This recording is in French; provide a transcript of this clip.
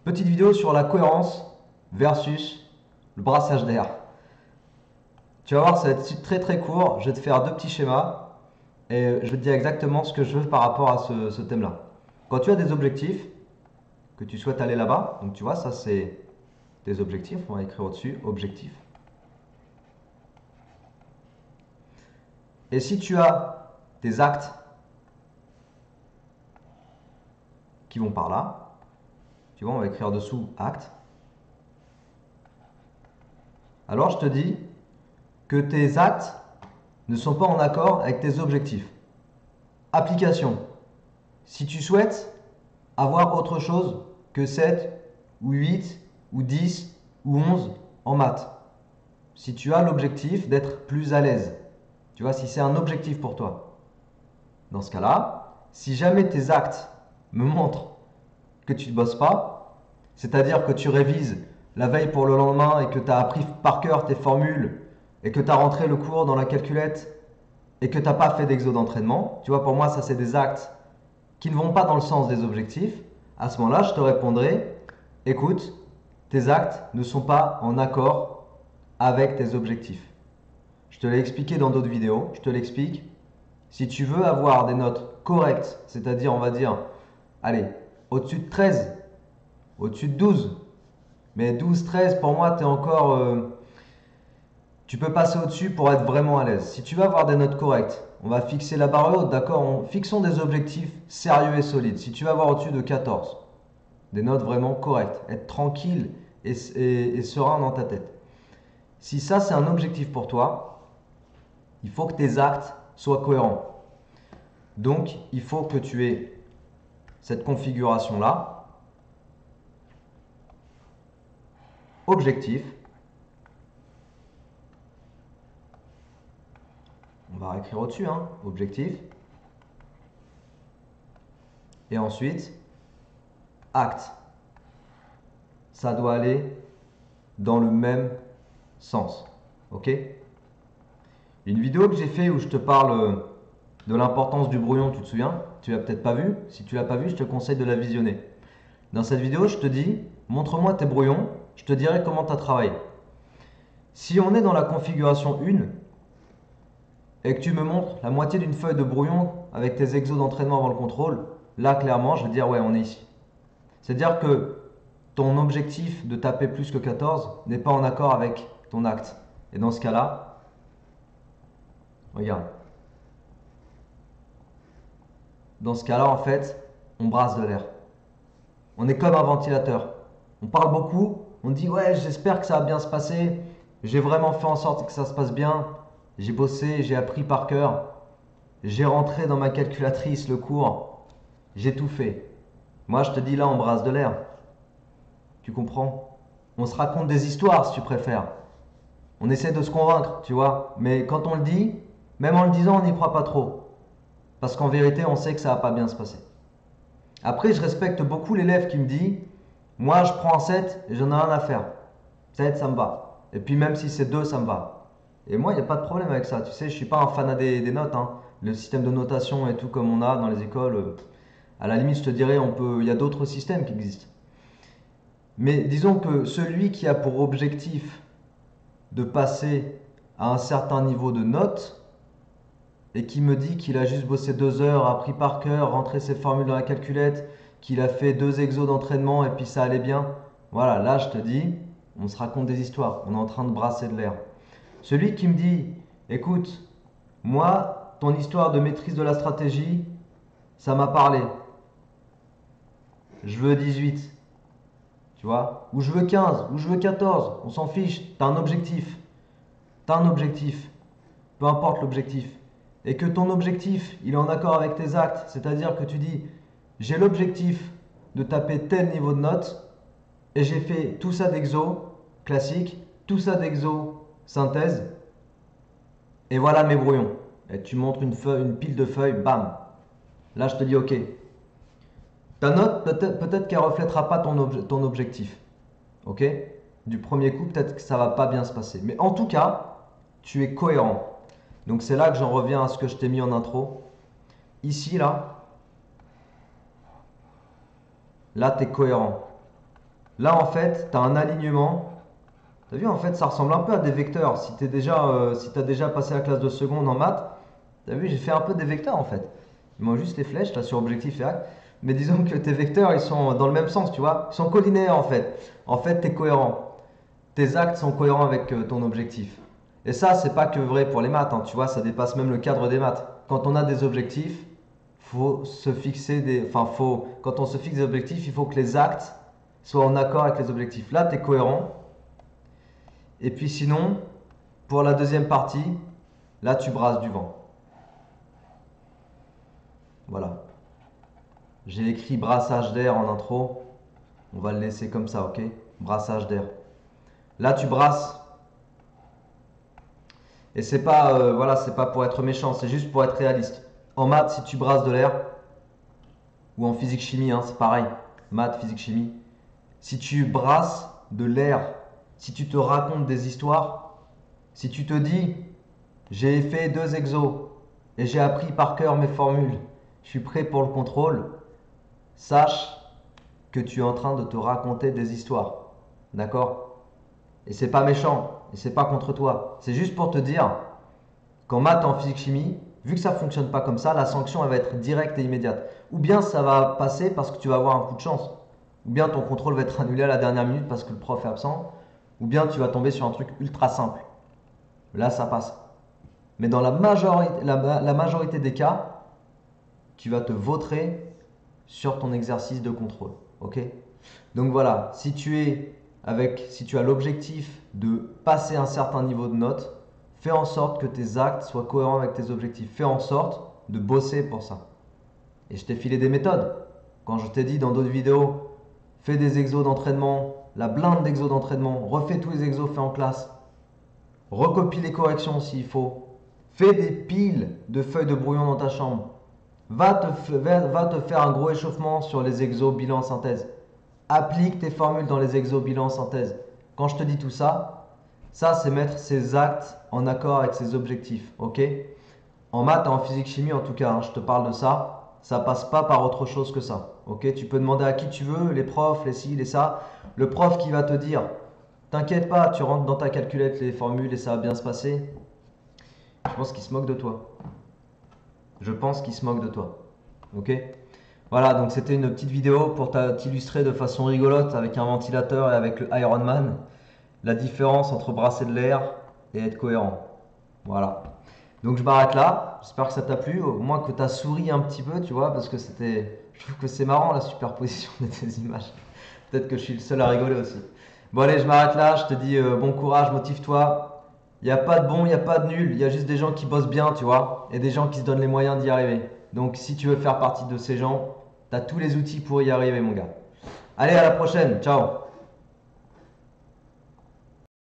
Petite vidéo sur la cohérence versus le brassage d'air. Tu vas voir, ça va être très très court. Je vais te faire deux petits schémas et je vais te dire exactement ce que je veux par rapport à ce thème-là. Quand tu as des objectifs, que tu souhaites aller là-bas, donc tu vois, ça c'est tes objectifs. On va écrire au-dessus, objectifs. Et si tu as tes actes qui vont par là, tu vois, on va écrire dessous actes. Alors je te dis que tes actes ne sont pas en accord avec tes objectifs. Application. Si tu souhaites avoir autre chose que 7 ou 8 ou 10 ou 11 en maths, si tu as l'objectif d'être plus à l'aise, tu vois, si c'est un objectif pour toi, dans ce cas-là, si jamais tes actes me montrent que tu ne bosses pas, c'est-à-dire que tu révises la veille pour le lendemain et que tu as appris par cœur tes formules et que tu as rentré le cours dans la calculette et que tu n'as pas fait d'exo d'entraînement, tu vois, pour moi, ça c'est des actes qui ne vont pas dans le sens des objectifs. À ce moment-là, je te répondrai, écoute, tes actes ne sont pas en accord avec tes objectifs. Je te l'ai expliqué dans d'autres vidéos, je te l'explique. Si tu veux avoir des notes correctes, c'est-à-dire, on va dire, allez, au-dessus de 13, au-dessus de 12, mais 12, 13, pour moi, tu es encore... tu peux passer au-dessus pour être vraiment à l'aise. Si tu veux avoir des notes correctes, on va fixer la barre haute, d'accord? Fixons des objectifs sérieux et solides. Si tu veux avoir au-dessus de 14, des notes vraiment correctes, être tranquille et serein dans ta tête. Si ça, c'est un objectif pour toi, il faut que tes actes soient cohérents. Donc, il faut que tu aies cette configuration-là. Objectif. On va écrire au-dessus, hein, objectif. Et ensuite, acte. Ça doit aller dans le même sens. Ok? Une vidéo que j'ai fait où je te parle de l'importance du brouillon, tu te souviens? Tu l'as peut-être pas vu. Si tu l'as pas vu, je te conseille de la visionner. Dans cette vidéo, je te dis, montre-moi tes brouillons, je te dirai comment tu as travaillé. Si on est dans la configuration 1 et que tu me montres la moitié d'une feuille de brouillon avec tes exos d'entraînement avant le contrôle, là clairement, je vais dire ouais, on est ici. C'est-à-dire que ton objectif de taper plus que 14 n'est pas en accord avec ton acte. Et dans ce cas-là, regarde. Dans ce cas-là, en fait, on brasse de l'air. On est comme un ventilateur. On parle beaucoup, on dit ouais, j'espère que ça va bien se passer. J'ai vraiment fait en sorte que ça se passe bien. J'ai bossé, j'ai appris par cœur. J'ai rentré dans ma calculatrice le cours. J'ai tout fait. Moi, je te dis là, on brasse de l'air. Tu comprends? On se raconte des histoires si tu préfères. On essaie de se convaincre, tu vois. Mais quand on le dit, même en le disant, on n'y croit pas trop. Parce qu'en vérité, on sait que ça va pas bien se passer. Après, je respecte beaucoup l'élève qui me dit, moi je prends un 7 et j'en ai rien à faire. 7, ça me va. Et puis même si c'est 2, ça me va. Et moi, il n'y a pas de problème avec ça. Tu sais, je suis pas un fanat des notes, hein. Le système de notation et tout comme on a dans les écoles, à la limite, je te dirais, il y a d'autres systèmes qui existent. Mais disons que celui qui a pour objectif de passer à un certain niveau de notes et qui me dit qu'il a juste bossé 2 heures, appris par cœur, rentré ses formules dans la calculette, qu'il a fait 2 exos d'entraînement et puis ça allait bien, voilà, là je te dis, on se raconte des histoires, on est en train de brasser de l'air. Celui qui me dit, écoute, moi, ton histoire de maîtrise de la stratégie, ça m'a parlé. Je veux 18, tu vois, ou je veux 15, ou je veux 14, on s'en fiche, t'as un objectif. T'as un objectif, peu importe l'objectif. Et que ton objectif, il est en accord avec tes actes, c'est-à-dire que tu dis, j'ai l'objectif de taper tel niveau de note, et j'ai fait tout ça d'exo classique, tout ça d'exo synthèse, et voilà mes brouillons. Et tu montres une pile de feuilles, bam. Là, je te dis, ok. Ta note, peut-être qu'elle ne reflètera pas ton objectif. Ok? Du premier coup, peut-être que ça ne va pas bien se passer. Mais en tout cas, tu es cohérent. Donc c'est là que j'en reviens à ce que je t'ai mis en intro. Ici, là, tu es cohérent. Là, en fait, tu as un alignement. Tu as vu, en fait, ça ressemble un peu à des vecteurs. Si tu as déjà passé la classe de seconde en maths, tu as vu, j'ai fait un peu des vecteurs, en fait. Il manque juste les flèches, là, sur objectif et axe. Mais disons que tes vecteurs, ils sont dans le même sens, tu vois. Ils sont collinéaires, en fait. En fait, tu es cohérent. Tes actes sont cohérents avec ton objectif. Et ça, c'est pas que vrai pour les maths, hein, tu vois, ça dépasse même le cadre des maths. Quand on a des objectifs, faut se fixer quand on se fixe des objectifs, il faut que les actes soient en accord avec les objectifs. Là, tu es cohérent. Et puis sinon, pour la deuxième partie, là, tu brasses du vent. Voilà. J'ai écrit brassage d'air en intro. On va le laisser comme ça, ok? Brassage d'air. Là, tu brasses. Et c'est pas pour être méchant, c'est juste pour être réaliste. En maths, si tu brasses de l'air, ou en physique chimie, hein, c'est pareil. Maths, physique chimie. Si tu brasses de l'air, si tu te racontes des histoires, si tu te dis, j'ai fait 2 exos et j'ai appris par cœur mes formules, je suis prêt pour le contrôle, sache que tu es en train de te raconter des histoires. D'accord? Et c'est pas méchant, et c'est pas contre toi. C'est juste pour te dire qu'en maths, en physique chimie, vu que ça fonctionne pas comme ça, la sanction elle va être directe et immédiate. Ou bien ça va passer parce que tu vas avoir un coup de chance. Ou bien ton contrôle va être annulé à la dernière minute parce que le prof est absent. Ou bien tu vas tomber sur un truc ultra simple. Là, ça passe. Mais dans la majorité des cas, tu vas te vautrer sur ton exercice de contrôle. Ok? Donc voilà, si tu as l'objectif de passer un certain niveau de note, fais en sorte que tes actes soient cohérents avec tes objectifs. Fais en sorte de bosser pour ça. Et je t'ai filé des méthodes. Quand je t'ai dit dans d'autres vidéos, fais des exos d'entraînement, la blinde d'exos d'entraînement, refais tous les exos faits en classe, recopie les corrections s'il faut, fais des piles de feuilles de brouillon dans ta chambre, va te faire un gros échauffement sur les exos bilan synthèse. Applique tes formules dans les exos bilan synthèse. Quand je te dis tout ça, ça c'est mettre ses actes en accord avec ses objectifs. Ok? En maths et en physique chimie en tout cas, hein, je te parle de ça. Ça passe pas par autre chose que ça. Ok? Tu peux demander à qui tu veux, les profs, les ci, les ça. Le prof qui va te dire, t'inquiète pas, tu rentres dans ta calculette les formules et ça va bien se passer. Je pense qu'il se moque de toi. Je pense qu'il se moque de toi. Ok? Voilà, donc c'était une petite vidéo pour t'illustrer de façon rigolote avec un ventilateur et avec le Ironman la différence entre brasser de l'air et être cohérent. Voilà. Donc je m'arrête là. J'espère que ça t'a plu. Au moins que tu as souri un petit peu, tu vois, parce que je trouve que c'est marrant la superposition de tes images. Peut-être que je suis le seul à rigoler aussi. Bon, allez, je m'arrête là. Je te dis bon courage, motive-toi. Il n'y a pas de bon, il n'y a pas de nul. Il y a juste des gens qui bossent bien, tu vois, et des gens qui se donnent les moyens d'y arriver. Donc si tu veux faire partie de ces gens, tu as tous les outils pour y arriver, mon gars. Allez, à la prochaine. Ciao.